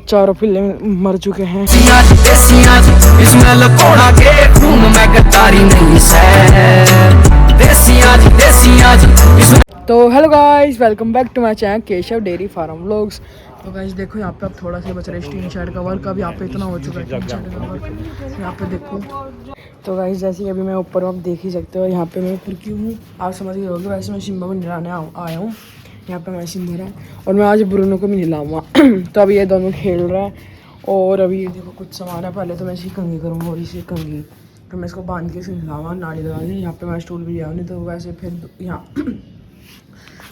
चारों पिल्ले मर चुके हैं। इसमें लकोड़ा के खून में गद्दारी नहीं तो hello guys, welcome back to my channel Keshav dairy farm vlogs. तो गाइस देखो यहाँ पे अब थोड़ा सा बच रहा है टीन शेड का वर्क। अब यहाँ पे इतना हो चुका है टीन शेड का वर्क, यहाँ पे देखो। तो गाइस जैसे कि अभी मैं ऊपर हूँ, आप देख ही सकते हो यहाँ पे मैं ऊपर क्यों हूँ आप समझ गए होगे। वैसे मैं सिम्बा को नहलाने आया हूँ। यहाँ पे मैं सिम्बा है और मैं आज ब्रूनो को भी नहलाऊँगा। तो अभी ये दोनों खेल रहा है और अभी ये देखो कुछ सामान है। पहले तो मैं इसी कंघी करूँगा और इसी कंघी तो मैं इसको बांध के नहलाऊँगा, नाली लगा दी। यहाँ पे मैं स्टूल भी लिया नहीं तो वैसे फिर यहाँ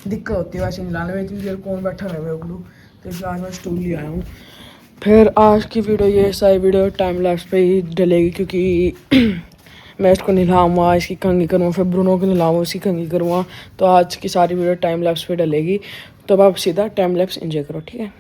दिक्कत होती है वैसे नहलाने में, इतनी देर कौन बैठा रहे उगलू। तो इसलिए आज मैं स्टूल ले आया हूँ। फिर आज की वीडियो ये सारी वीडियो टाइम लैप्स पे ही डलेगी क्योंकि मैं इसको नहलाऊँगा, इसकी कंघी करूँगा, फिर ब्रूनो को नहलाऊँगा, उसकी कंघी करूँगा। तो आज की सारी वीडियो टाइम लैप्स पे डलेगी। तो अब आप सीधा टाइम लैप्स एंजॉय करो, ठीक है।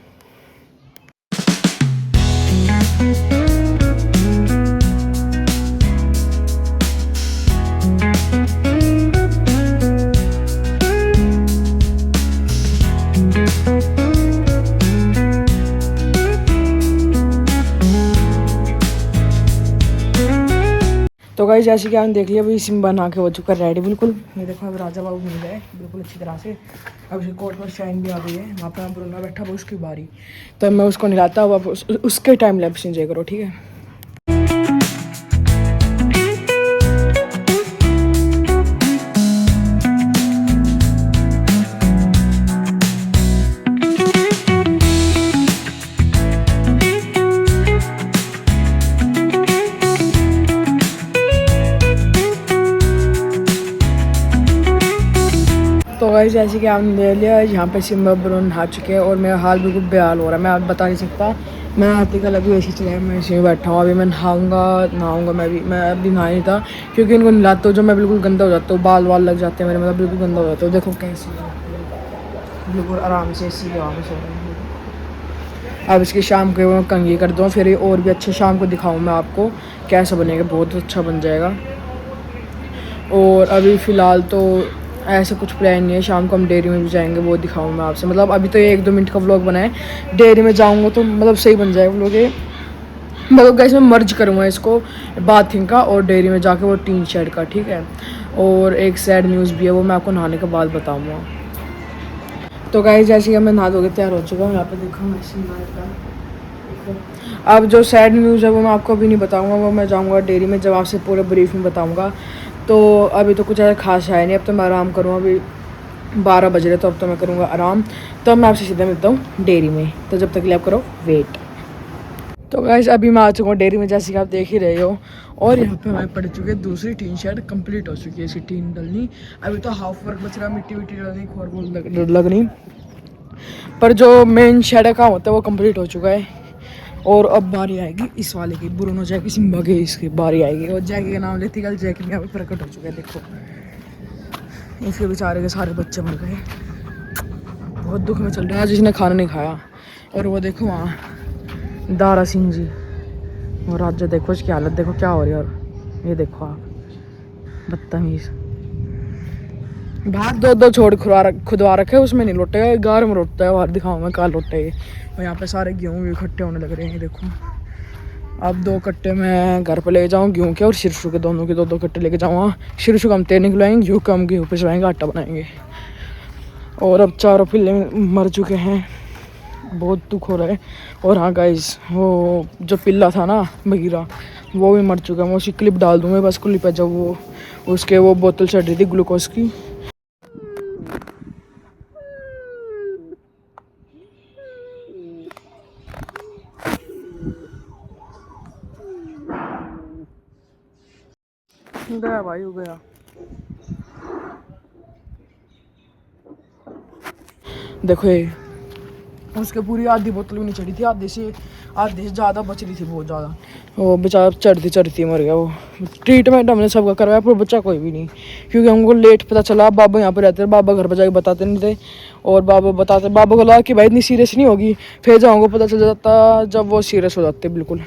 तो गाइस जैसे कि आपने देख लिया अभी सिम्बा नहा के हो चुका है रेडी बिल्कुल। ये देखो अब राजा बाबू मिल गए बिल्कुल अच्छी तरह से। अब उसकी कोट पर शाइन भी आ गई है। वहाँ पर ब्रूनो बैठा वो उसकी बारी। तो मैं उसको नहलाता हूँ, अब उसके टाइम लैप्स एंजॉय करो, ठीक है। तो गाइस जैसे कि आपने ले लिया यहाँ पे सिम्बा ब्रूनो नहा चुके हैं और मेरा हाल बिल्कुल बेहाल हो रहा है। मैं आप बता नहीं सकता। मैं आते कल अभी ऐसी चलाया, मैं इसी में बैठा हूँ। अभी मैं नहाऊंगा मैं अभी नहा नहीं था क्योंकि इनको नहलाते हो जो मैं बिल्कुल गंदा हो जाता हूँ, बाल लग जाते हैं मेरे, मतलब बिल्कुल गंदा हो जाता हूँ। देखो कैसे बिल्कुल आराम से इसी आराम से। अब इसकी शाम को मैं कंघी कर दूँ फिर और भी अच्छे शाम को दिखाऊँ मैं आपको कैसा बनेगा। बहुत अच्छा बन जाएगा। और अभी फ़िलहाल तो ऐसा कुछ प्लान नहीं है। शाम को हम डेयरी में भी जाएंगे, वो दिखाऊँ मैं आपसे। मतलब अभी तो ये 1-2 मिनट का व्लॉग बना है। डेयरी में जाऊँगा तो मतलब सही बन जाएगा व्लॉग। ये मतलब गाइस मैं मर्ज करूँगा इसको बाथिंग का और डेयरी में जाके वो टीन शेड का, ठीक है। और एक सैड न्यूज़ भी है, वो मैं आपको नहाने के बाद बताऊँगा। तो गाइस जैसे कि मैं नहा धो के तैयार हो चुका हूँ। यहाँ पे देखो मैं अब जो सैड न्यूज़ है वो मैं आपको अभी नहीं बताऊँगा, वो मैं जाऊँगा डेयरी में जब आपसे पूरे ब्रीफ में बताऊँगा। तो अभी तो कुछ ऐसा खास है नहीं, अब तो मैं आराम करूँगा। अभी 12 बज रहे तो अब तो मैं करूँगा आराम। तो मैं आपसे सीधा मिलता हूँ डेयरी में, तो जब तक के लिए आप करो वेट। तो गाइस अभी मैं आ चुका हूँ डेयरी में जैसे कि आप देख ही रहे हो। और यहाँ पे हमारे पड़ चुके हैं दूसरी टीन शेड कंप्लीट हो चुकी है। इसकी टीन डलनी अभी तो हाफ वर्क बच रहा है, मिट्टी डलनी खोर लगनी, पर जो मेन शेड का काम होता है वो कंप्लीट हो चुका है। और अब बारी आएगी इस वाले की, ब्रूनो जैकी सिम्बा की इसकी बारी आएगी। और जैकी का नाम लेती कल जैकी यहाँ पे प्रकट हो चुका है। देखो इसके बेचारे के सारे बच्चे मर गए, बहुत दुख में चल रहा है। आज इसने खाना नहीं खाया। और वो देखो वहाँ दारा सिंह जी और राजा, देखो इसकी हालत देखो क्या हो रही है। और ये देखो आप बदतमीज़, बाहर दो छोड़ खुदवा रखे उसमें नहीं लौटेगा, गार में लौटता है। बाहर दिखाऊँ मैं कहाँ लौटेगा। और यहाँ पे सारे गेहूँ भी इकट्ठे होने लग रहे हैं, देखो। अब 2 कट्टे मैं घर पे ले जाऊँ गेहूँ के और शिरशु के, दोनों के 2-2 कट्टे लेके जाऊँगा। शिरशु का हम तेल निकलवाएंगे, गेहूँ का हम गेहूँ पिसवाएंगे, आटा बनाएंगे। और अब चारों पिल्ले मर चुके हैं, बहुत दुख हो रहा है। और हाँ गाइस वो जो पिल्ला था ना बगीरा, वो भी मर चुका है। मैं उसकी क्लिप डाल दूँगा बस क्लिप पे, जब वो उसके वो बोतल चढ़ रही थी ग्लूकोज की। गया भाई हो गया। देखो ये उसके पूरी आधी बोतल भी नहीं चढ़ी थी, आधे से ज़्यादा बच रही थी, बहुत ज़्यादा। वो बेचारा चढ़ती मर गया। वो ट्रीटमेंट हमने सबका करवाया पर बच्चा कोई भी नहीं, क्योंकि हमको लेट पता चला। बाबा यहाँ पर रहते थे, बाबा घर पर जाके बताते नहीं थे। और बाबा को लगा कि भाई इतनी सीरियस नहीं होगी। फिर जब हमको पता चल जाता जब वो सीरियस हो जाते बिल्कुल।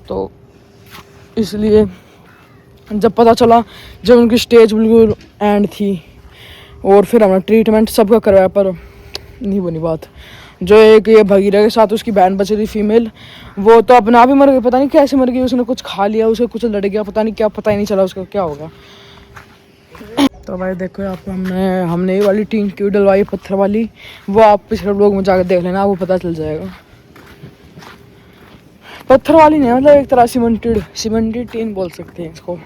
तो इसलिए जब पता चला, जब उनकी स्टेज बिल्कुल एंड थी, और फिर हमने ट्रीटमेंट सबका करवाया पर नहीं बनी बात। जो एक ये भगीरा के साथ उसकी बहन बची थी फीमेल, वो तो अपने आप ही मर गई, पता नहीं कैसे मर गई, उसने कुछ खा लिया, उसे कुछ लड़ गया, पता नहीं क्या, पता ही नहीं चला उसका क्या होगा। तो भाई देखो यहाँ पे हमने ये वाली टीन क्यों डलवाई पत्थर वाली, वो आप पिछले लोग में जाकर देख लेना, वो पता चल जाएगा। पत्थर वाली नहीं, मतलब एक तरह सीमेंटेड टीन बोल सकते हैं इसको।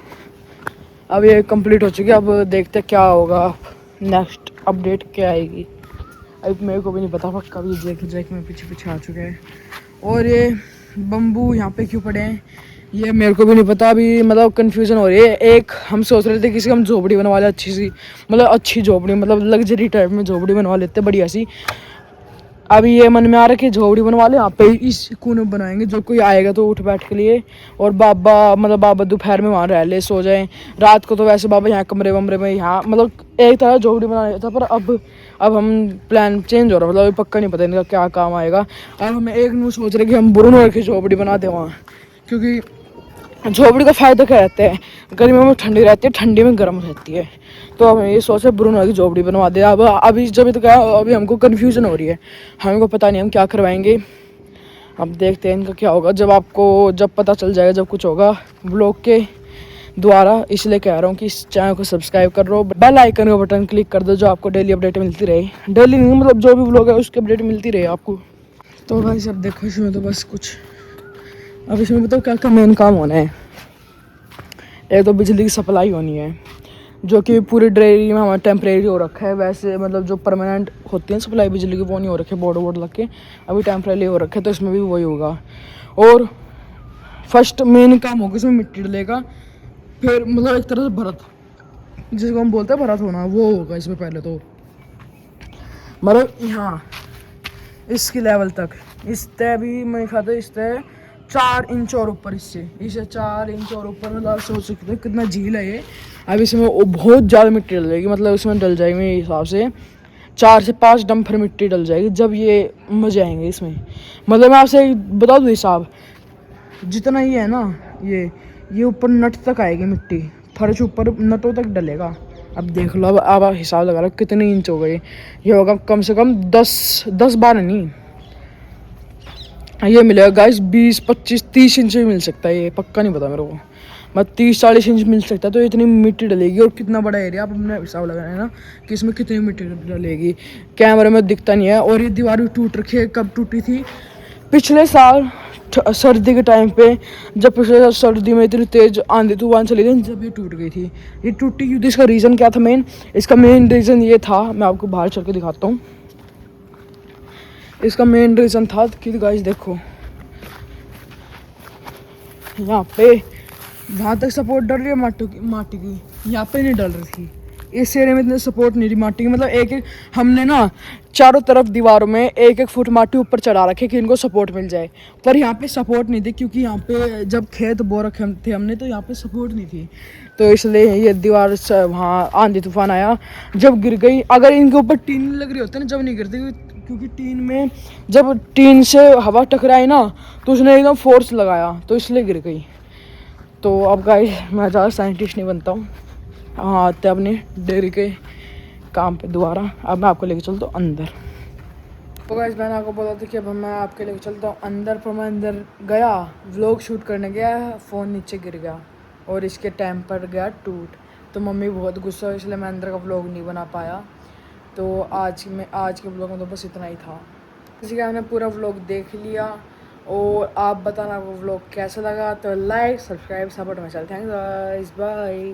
अब ये कंप्लीट हो चुकी है, अब देखते क्या होगा, नेक्स्ट अपडेट क्या आएगी। अब मेरे को भी नहीं पता पक्का, भी जैक में पीछे पीछे आ चुके हैं। और ये बम्बू यहाँ पे क्यों पड़े हैं ये मेरे को भी नहीं पता, अभी मतलब कन्फ्यूज़न हो रही है। एक हम सोच रहे थे किसी हम झोपड़ी बनवा ले अच्छी सी, मतलब अच्छी झोपड़ी, मतलब लग्जरी टाइप में झोपड़ी बनवा लेते बढ़िया सी। अभी ये मन में आ रहा है कि झोपड़ी बनवा ले, यहाँ पे इस कोने में बनाएंगे, जो कोई आएगा तो उठ बैठ के लिए। और बाबा दोपहर में वहाँ रह ले, सो जाए। रात को तो वैसे बाबा यहाँ कमरे वमरे में, यहाँ मतलब एक तरह झोपड़ी बना लेता था। पर अब हम प्लान चेंज हो रहा है, मतलब अभी पक्का नहीं पता इनका क्या काम आएगा। अब हम एक न्यू सोच रहे कि हम बुरुन रखे झोपड़ी बना दें वहाँ, क्योंकि झोपड़ी का फ़ायदा क्या रहता है, गर्मियों में ठंडी रहती है, ठंडी में गर्म रहती है। तो हम ये सोचे ब्रुनो की झोपड़ी बनवा दे। अब अभी जब तो क्या, अभी हमको कन्फ्यूज़न हो रही है, हमको पता नहीं हम क्या करवाएंगे। अब देखते हैं इनका क्या होगा, जब पता चल जाएगा, जब कुछ होगा ब्लॉग के द्वारा। इसलिए कह रहा हूँ कि इस चैनल को सब्सक्राइब कर लो, बेल आइकन का बटन क्लिक कर दो, जो आपको डेली अपडेट मिलती रहे। डेली नहीं, मतलब जो भी ब्लॉग है उसकी अपडेट मिलती रहे आपको। तो भाई सब देखो, इसमें तो बस कुछ, अब इसमें बताओ क्या क्या मेन काम होना है। एक तो बिजली की सप्लाई होनी है, जो कि पूरी डेयरी में हमारा टेम्परेरी हो रखा है। वैसे मतलब जो परमानेंट होती है सप्लाई बिजली की, वो नहीं हो रखे, बोर्ड लग के अभी टेम्परेरी हो रखे, तो इसमें भी वही होगा। और फर्स्ट मेन काम होगा इसमें मिट्टी डलेगा, फिर मतलब एक तरह से भरत, जिसको हम बोलते हैं भरत होना, वो होगा इसमें पहले। तो मतलब यहाँ इसकी लेवल तक, इस तय भी मैं खाता इस तय 4 इंच और ऊपर, इसे 4 इंच और ऊपर, मतलब सोच सकते हो कितना झील है ये। अब इसमें बहुत ज़्यादा मिट्टी डलेगी, मतलब इसमें डल जाएगी मेरे हिसाब से 4 से 5 डम्फर मिट्टी डल जाएगी, जब ये मजे आएंगे इसमें। मतलब मैं आपसे बता दूँ हिसाब, जितना ये है ना, ये ऊपर नट तक आएगी मिट्टी, फर्श ऊपर नटों तक डलेगा। अब देख लो, अब आप हिसाब लगा लो कितने इंच हो गए। ये होगा कम से कम 10-12 नहीं, ये मिलेगा गाइस 20-25-30 इंच भी मिल सकता है, ये पक्का नहीं पता मेरे को, मतलब 30-40 इंच मिल सकता है। तो इतनी मिट्टी डलेगी, और कितना बड़ा एरिया, आप अपने हिसाब लगाना है ना कि इसमें कितनी मिट्टी डलेगी। कैमरे में दिखता नहीं है। और ये दीवार भी टूट रखी है, कब टूटी थी, पिछले साल सर्दी के टाइम पे, जब पिछले साल सर्दी में इतनी तेज आंधी तूफान चली थी, जब ये टूट गई थी। ये टूटी क्यों थी, इसका रीज़न क्या था इसका मेन रीज़न ये था, मैं आपको बाहर चल के दिखाता हूँ। इसका मेन रीज़न था कि गाइस देखो, यहाँ पे वहाँ तक सपोर्ट डल रही है माटी की, यहाँ पे नहीं डल रही थी। इस एरिया में इतने सपोर्ट नहीं रही माटी की, मतलब एक हमने ना चारों तरफ दीवारों में 1-1 फुट माटी ऊपर चढ़ा रखे कि इनको सपोर्ट मिल जाए। पर यहाँ पे सपोर्ट नहीं थी, क्योंकि यहाँ पे जब खेत बो रखे थे हमने, तो यहाँ पे सपोर्ट नहीं थी। तो इसलिए ये दीवार वहाँ आंधी तूफान आया, जब गिर गई। अगर इनके ऊपर टीन लग रही होती ना, जब नहीं गिरती, क्योंकि टीन में जब टीन से हवा टकराई ना, तो उसने एकदम फोर्स लगाया, तो इसलिए गिर गई। तो अब गाइस मैं ज़्यादा साइंटिस्ट नहीं बनता हूँ, हाँ आते अपने डेयरी के काम पे दोबारा। अब मैं आपको लेके चलता हूँ अंदर। तो गाइस मैंने आपको बोला था कि अब मैं आपके लेके चलता हूँ अंदर। पर मैं अंदर गया, व्लॉग शूट करने गया, फ़ोन नीचे गिर गया और इसके टेम्पर गया टूट। तो मम्मी बहुत गुस्सा हुई, इसलिए मैं अंदर का व्लॉग नहीं बना पाया। तो आज के व्लॉग में तो बस इतना ही था। इसी का हमने पूरा व्लॉग देख लिया, और आप बताना वो व्लॉग कैसा लगा। तो लाइक, सब्सक्राइब, सपोर्ट में चलते हैं गाइस, बाय।